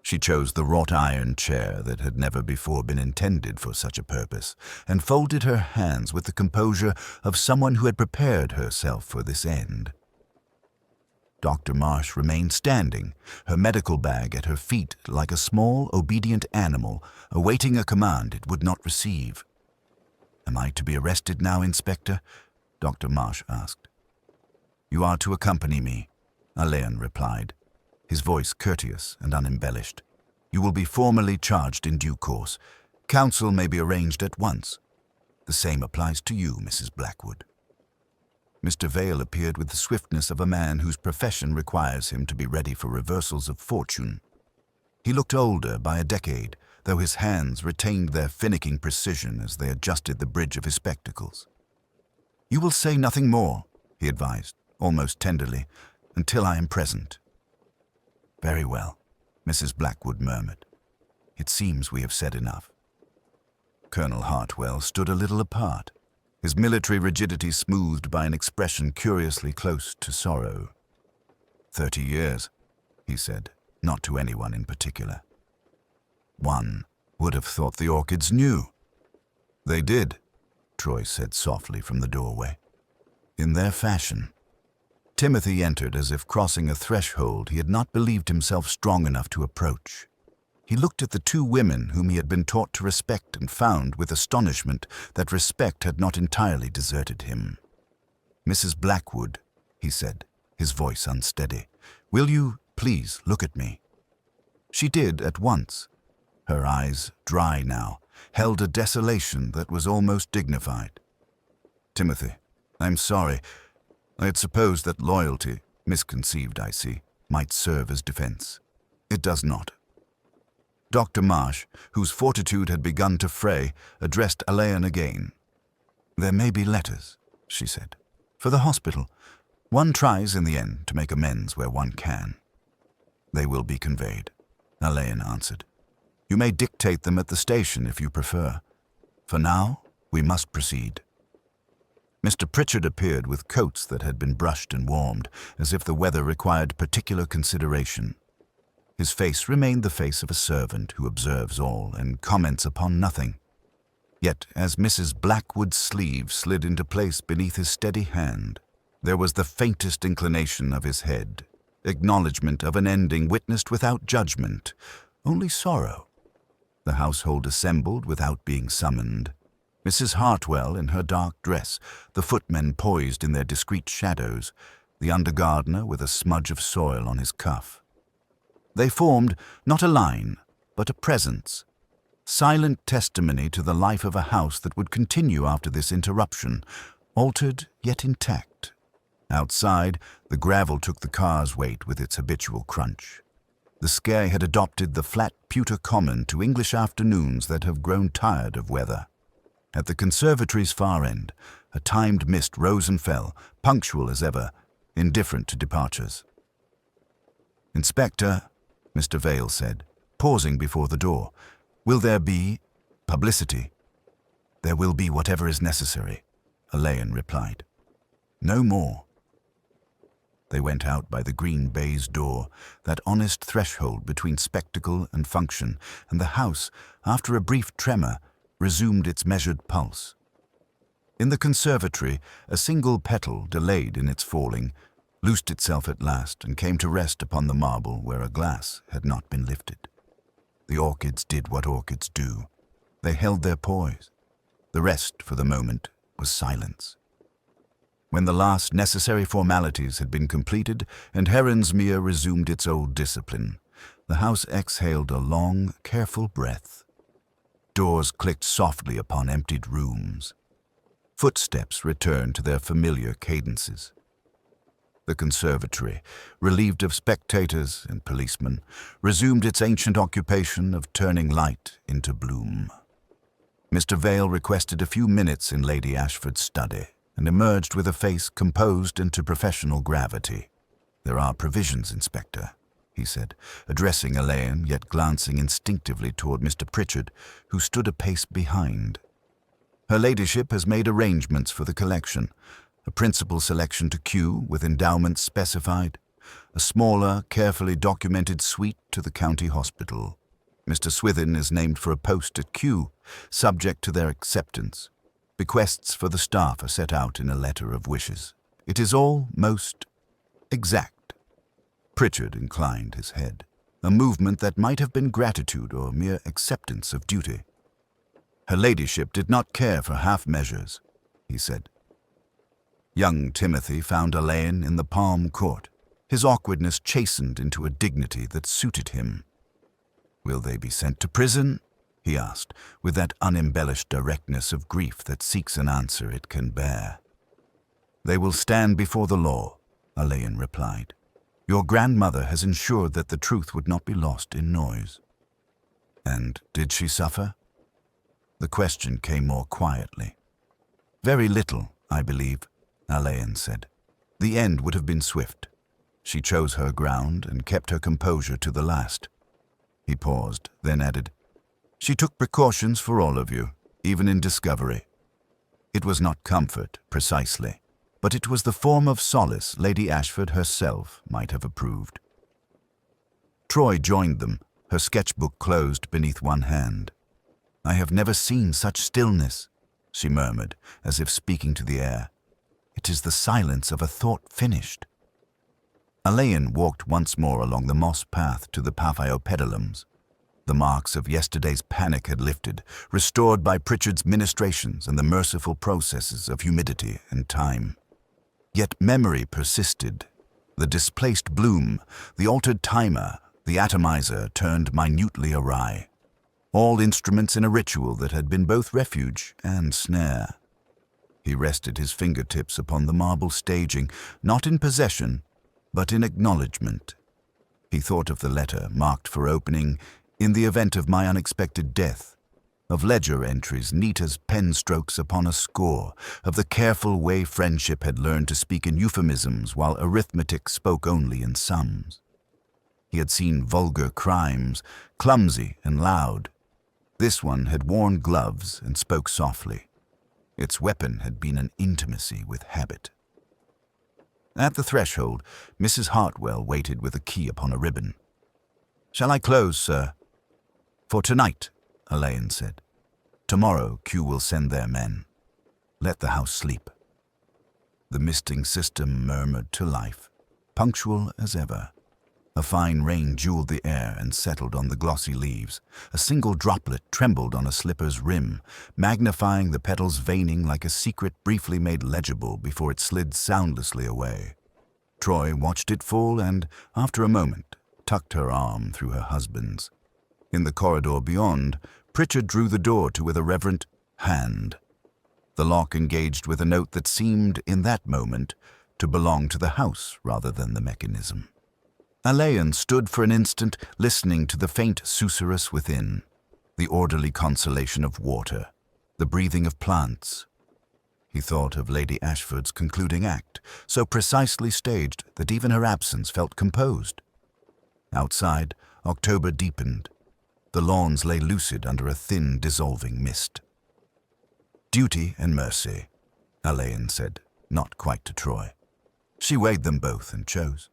She chose the wrought iron chair that had never before been intended for such a purpose, and folded her hands with the composure of someone who had prepared herself for this end. Dr. Marsh remained standing, her medical bag at her feet like a small, obedient animal, awaiting a command it would not receive. "Am I to be arrested now, Inspector?" Dr. Marsh asked. "You are to accompany me," Alleyn replied, his voice courteous and unembellished. "You will be formally charged in due course. Counsel may be arranged at once. The same applies to you, Mrs. Blackwood." Mr. Vale appeared with the swiftness of a man whose profession requires him to be ready for reversals of fortune. He looked older by a decade, though his hands retained their finicking precision as they adjusted the bridge of his spectacles. "You will say nothing more," he advised, almost tenderly, "until I am present." "Very well," Mrs. Blackwood murmured. "It seems we have said enough." Colonel Hartwell stood a little apart, his military rigidity smoothed by an expression curiously close to sorrow. 30 years, he said, not to anyone in particular. One would have thought the Orchids knew. "They did," Troy said softly from the doorway. "In their fashion." Timothy entered as if crossing a threshold he had not believed himself strong enough to approach. He looked at the two women whom he had been taught to respect and found with astonishment that respect had not entirely deserted him. "Mrs. Blackwood," he said, his voice unsteady, "will you please look at me?" She did at once. Her eyes, dry now, held a desolation that was almost dignified. "Timothy, I'm sorry. I had supposed that loyalty, misconceived I see, might serve as defense. It does not." Dr. Marsh, whose fortitude had begun to fray, addressed Alleyn again. "There may be letters," she said, "for the hospital. One tries in the end to make amends where one can." "They will be conveyed," Alleyn answered. "You may dictate them at the station if you prefer. For now, we must proceed." Mr. Pritchard appeared with coats that had been brushed and warmed, as if the weather required particular consideration. His face remained the face of a servant who observes all and comments upon nothing. Yet, as Mrs. Blackwood's sleeve slid into place beneath his steady hand, there was the faintest inclination of his head, acknowledgment of an ending witnessed without judgment, only sorrow. The household assembled without being summoned. Mrs. Hartwell in her dark dress, the footmen poised in their discreet shadows, the undergardener with a smudge of soil on his cuff. They formed not a line, but a presence, silent testimony to the life of a house that would continue after this interruption, altered yet intact. Outside, the gravel took the car's weight with its habitual crunch. The sky had adopted the flat pewter common to English afternoons that have grown tired of weather. At the conservatory's far end, a timed mist rose and fell, punctual as ever, indifferent to departures. "Inspector," Mr. Vale said, pausing before the door, "will there be publicity?" "There will be whatever is necessary," Alleyn replied. "No more." They went out by the green baize door, that honest threshold between spectacle and function, and the house, after a brief tremor, resumed its measured pulse. In the conservatory, a single petal, delayed in its falling, loosed itself at last and came to rest upon the marble where a glass had not been lifted. The orchids did what orchids do. They held their poise. The rest, for the moment, was silence. When the last necessary formalities had been completed and Heronsmere resumed its old discipline, the house exhaled a long, careful breath. Doors clicked softly upon emptied rooms. Footsteps returned to their familiar cadences. The conservatory, relieved of spectators and policemen, resumed its ancient occupation of turning light into bloom. Mr. Vale requested a few minutes in Lady Ashford's study and emerged with a face composed into professional gravity. "There are provisions, Inspector," he said, addressing Alleyn, yet glancing instinctively toward Mr. Pritchard, who stood a pace behind. "Her ladyship has made arrangements for the collection, a principal selection to Kew with endowments specified, a smaller, carefully documented suite to the county hospital. Mr. Swithin is named for a post at Kew, subject to their acceptance. Bequests for the staff are set out in a letter of wishes. It is all most exact." Pritchard inclined his head, a movement that might have been gratitude or mere acceptance of duty. "Her ladyship did not care for half measures," he said. Young Timothy found Alleyn in the Palm Court, his awkwardness chastened into a dignity that suited him. "Will they be sent to prison?" he asked, with that unembellished directness of grief that seeks an answer it can bear. "They will stand before the law," Alleyn replied. "Your grandmother has ensured that the truth would not be lost in noise." "And did she suffer?" The question came more quietly. "Very little, I believe," Alleyn said. "The end would have been swift. She chose her ground and kept her composure to the last." He paused, then added, "She took precautions for all of you, even in discovery. It was not comfort, precisely, but it was the form of solace Lady Ashford herself might have approved." Troy joined them, her sketchbook closed beneath one hand. "I have never seen such stillness," she murmured, as if speaking to the air. "It is the silence of a thought finished." Alleyn walked once more along the moss path to the paphiopedilums. The marks of yesterday's panic had lifted, restored by Pritchard's ministrations and the merciful processes of humidity and time. Yet memory persisted. The displaced bloom, the altered timer, the atomizer turned minutely awry. All instruments in a ritual that had been both refuge and snare. He rested his fingertips upon the marble staging, not in possession, but in acknowledgement. He thought of the letter marked for opening, "In the event of my unexpected death," of ledger entries neat as pen strokes upon a score, of the careful way friendship had learned to speak in euphemisms while arithmetic spoke only in sums. He had seen vulgar crimes, clumsy and loud. This one had worn gloves and spoke softly. Its weapon had been an intimacy with habit. At the threshold, Mrs. Hartwell waited with a key upon a ribbon. "Shall I close, sir?" "For tonight," Alleyn said. "Tomorrow Kew will send their men. Let the house sleep." The misting system murmured to life, punctual as ever. A fine rain jeweled the air and settled on the glossy leaves. A single droplet trembled on a slipper's rim, magnifying the petals veining like a secret briefly made legible before it slid soundlessly away. Troy watched it fall and, after a moment, tucked her arm through her husband's. In the corridor beyond, Pritchard drew the door to with a reverent hand. The lock engaged with a note that seemed, in that moment, to belong to the house rather than the mechanism. Alleyn stood for an instant listening to the faint susurrus within, the orderly consolation of water, the breathing of plants. He thought of Lady Ashford's concluding act, so precisely staged that even her absence felt composed. Outside, October deepened. The lawns lay lucid under a thin, dissolving mist. "Duty and mercy," Alleyn said, not quite to Troy. She weighed them both and chose.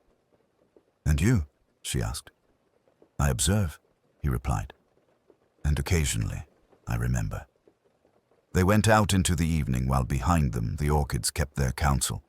"And you?" she asked. "I observe," he replied. "And occasionally, I remember." They went out into the evening while behind them the orchids kept their counsel.